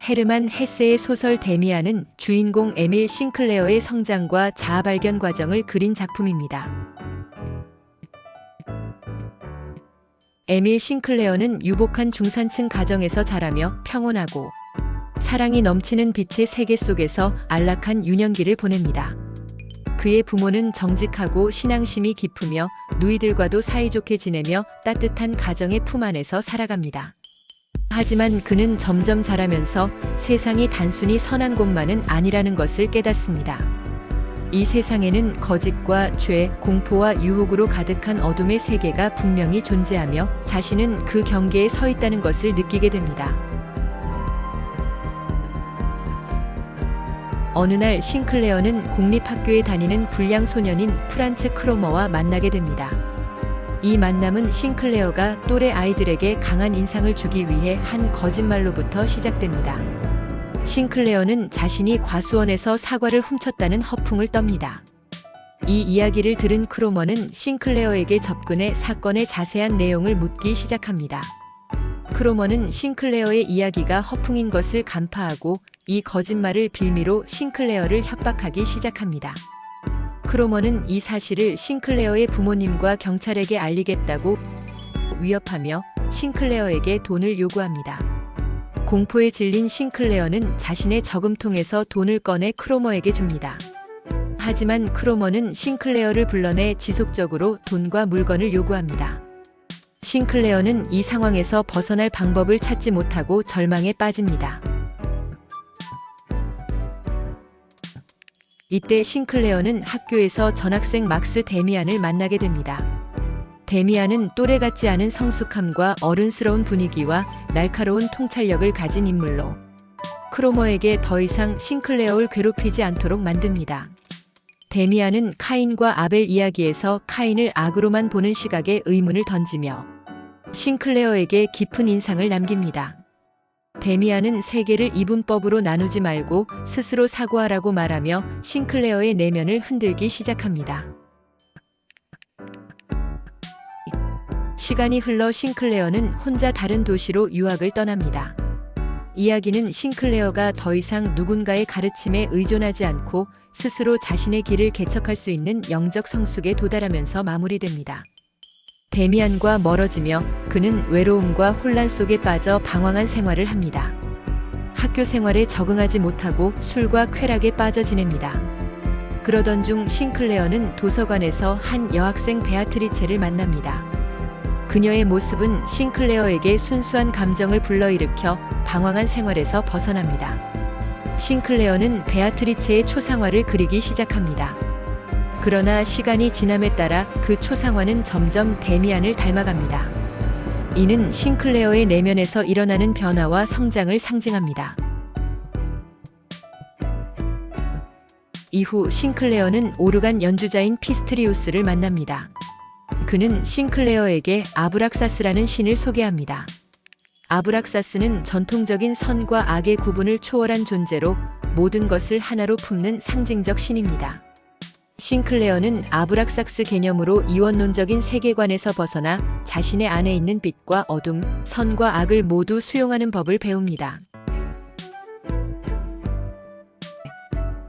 헤르만 헤세의 소설 데미안은 주인공 에밀 싱클레어의 성장과 자아발견 과정을 그린 작품입니다. 에밀 싱클레어는 유복한 중산층 가정에서 자라며 평온하고 사랑이 넘치는 빛의 세계 속에서 안락한 유년기를 보냅니다. 그의 부모는 정직하고 신앙심이 깊으며 누이들과도 사이좋게 지내며 따뜻한 가정의 품 안에서 살아갑니다. 하지만 그는 점점 자라면서 세상이 단순히 선한 곳만은 아니라는 것을 깨닫습니다. 이 세상에는 거짓과 죄, 공포와 유혹으로 가득한 어둠의 세계가 분명히 존재하며 자신은 그 경계에 서 있다는 것을 느끼게 됩니다. 어느 날 싱클레어는 공립학교에 다니는 불량 소년인 프란츠 크로머와 만나게 됩니다. 이 만남은 싱클레어가 또래 아이들에게 강한 인상을 주기 위해 한 거짓말로부터 시작됩니다. 싱클레어는 자신이 과수원에서 사과를 훔쳤다는 허풍을 떱니다. 이 이야기를 들은 크로머는 싱클레어에게 접근해 사건의 자세한 내용을 묻기 시작합니다. 크로머는 싱클레어의 이야기가 허풍인 것을 간파하고 이 거짓말을 빌미로 싱클레어를 협박하기 시작합니다. 크로머는 이 사실을 싱클레어의 부모님과 경찰에게 알리겠다고 위협하며 싱클레어에게 돈을 요구합니다. 공포에 질린 싱클레어는 자신의 저금통에서 돈을 꺼내 크로머에게 줍니다. 하지만 크로머는 싱클레어를 불러내 지속적으로 돈과 물건을 요구합니다. 싱클레어는 이 상황에서 벗어날 방법을 찾지 못하고 절망에 빠집니다. 이때 싱클레어는 학교에서 전학생 막스 데미안을 만나게 됩니다. 데미안은 또래 같지 않은 성숙함과 어른스러운 분위기와 날카로운 통찰력을 가진 인물로 크로머에게 더 이상 싱클레어를 괴롭히지 않도록 만듭니다. 데미안은 카인과 아벨 이야기에서 카인을 악으로만 보는 시각에 의문을 던지며 싱클레어에게 깊은 인상을 남깁니다. 데미안은 세계를 이분법으로 나누지 말고 스스로 사고하라고 말하며 싱클레어의 내면을 흔들기 시작합니다. 시간이 흘러 싱클레어는 혼자 다른 도시로 유학을 떠납니다. 이야기는 싱클레어가 더 이상 누군가의 가르침에 의존하지 않고 스스로 자신의 길을 개척할 수 있는 영적 성숙에 도달하면서 마무리됩니다. 데미안과 멀어지며 그는 외로움과 혼란 속에 빠져 방황한 생활을 합니다. 학교 생활에 적응하지 못하고 술과 쾌락에 빠져 지냅니다. 그러던 중 싱클레어는 도서관에서 한 여학생 베아트리체를 만납니다. 그녀의 모습은 싱클레어에게 순수한 감정을 불러일으켜 방황한 생활에서 벗어납니다. 싱클레어는 베아트리체의 초상화를 그리기 시작합니다. 그러나 시간이 지남에 따라 그 초상화는 점점 데미안을 닮아갑니다. 이는 싱클레어의 내면에서 일어나는 변화와 성장을 상징합니다. 이후 싱클레어는 오르간 연주자인 피스트리우스를 만납니다. 그는 싱클레어에게 아브락사스라는 신을 소개합니다. 아브락사스는 전통적인 선과 악의 구분을 초월한 존재로 모든 것을 하나로 품는 상징적 신입니다. 싱클레어는 아브락사스 개념으로 이원론적인 세계관에서 벗어나 자신의 안에 있는 빛과 어둠, 선과 악을 모두 수용하는 법을 배웁니다.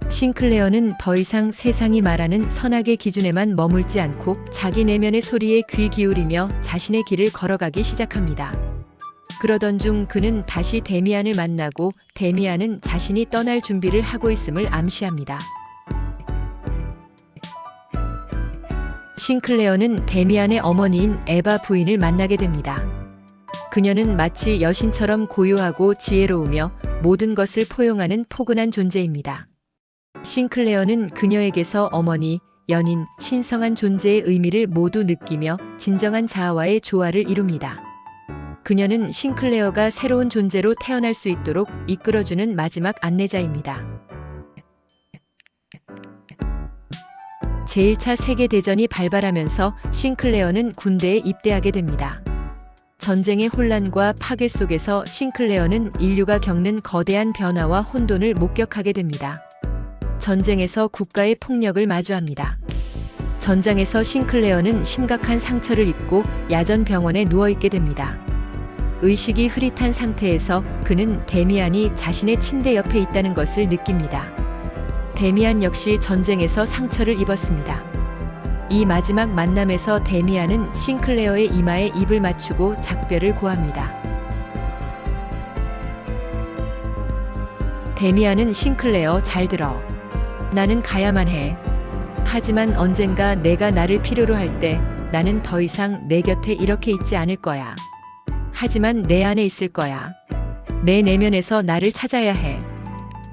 싱클레어는 더 이상 세상이 말하는 선악의 기준에만 머물지 않고 자기 내면의 소리에 귀 기울이며 자신의 길을 걸어가기 시작합니다. 그러던 중 그는 다시 데미안을 만나고 데미안은 자신이 떠날 준비를 하고 있음을 암시합니다. 싱클레어는 데미안의 어머니인 에바 부인을 만나게 됩니다. 그녀는 마치 여신처럼 고요하고 지혜로우며 모든 것을 포용하는 포근한 존재입니다. 싱클레어는 그녀에게서 어머니, 연인, 신성한 존재의 의미를 모두 느끼며 진정한 자아와의 조화를 이룹니다. 그녀는 싱클레어가 새로운 존재로 태어날 수 있도록 이끌어주는 마지막 안내자입니다. 제1차 세계대전이 발발하면서 싱클레어는 군대에 입대하게 됩니다. 전쟁의 혼란과 파괴 속에서 싱클레어는 인류가 겪는 거대한 변화와 혼돈을 목격하게 됩니다. 전쟁에서 국가의 폭력을 마주합니다. 전장에서 싱클레어는 심각한 상처를 입고 야전 병원에 누워있게 됩니다. 의식이 흐릿한 상태에서 그는 데미안이 자신의 침대 옆에 있다는 것을 느낍니다. 데미안 역시 전쟁에서 상처를 입었습니다. 이 마지막 만남에서 데미안은 싱클레어의 이마에 입을 맞추고 작별을 고합니다. 데미안은 싱클레어 잘 들어. 나는 가야만 해. 하지만 언젠가 내가 나를 필요로 할 때 나는 더 이상 내 곁에 이렇게 있지 않을 거야. 하지만 내 안에 있을 거야. 내 내면에서 나를 찾아야 해.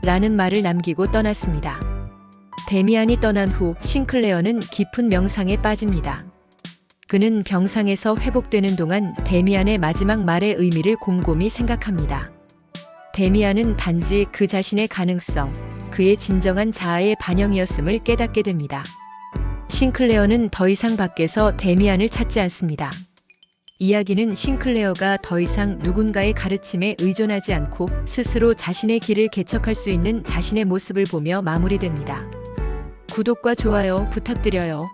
라는 말을 남기고 떠났습니다. 데미안이 떠난 후 싱클레어는 깊은 명상에 빠집니다. 그는 병상에서 회복되는 동안 데미안의 마지막 말의 의미를 곰곰이 생각합니다. 데미안은 단지 그 자신의 가능성, 그의 진정한 자아의 반영이었음을 깨닫게 됩니다. 싱클레어는 더 이상 밖에서 데미안을 찾지 않습니다. 이야기는 싱클레어가 더 이상 누군가의 가르침에 의존하지 않고 스스로 자신의 길을 개척할 수 있는 자신의 모습을 보며 마무리됩니다. 구독과 좋아요 부탁드려요.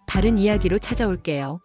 다른 이야기로 찾아올게요.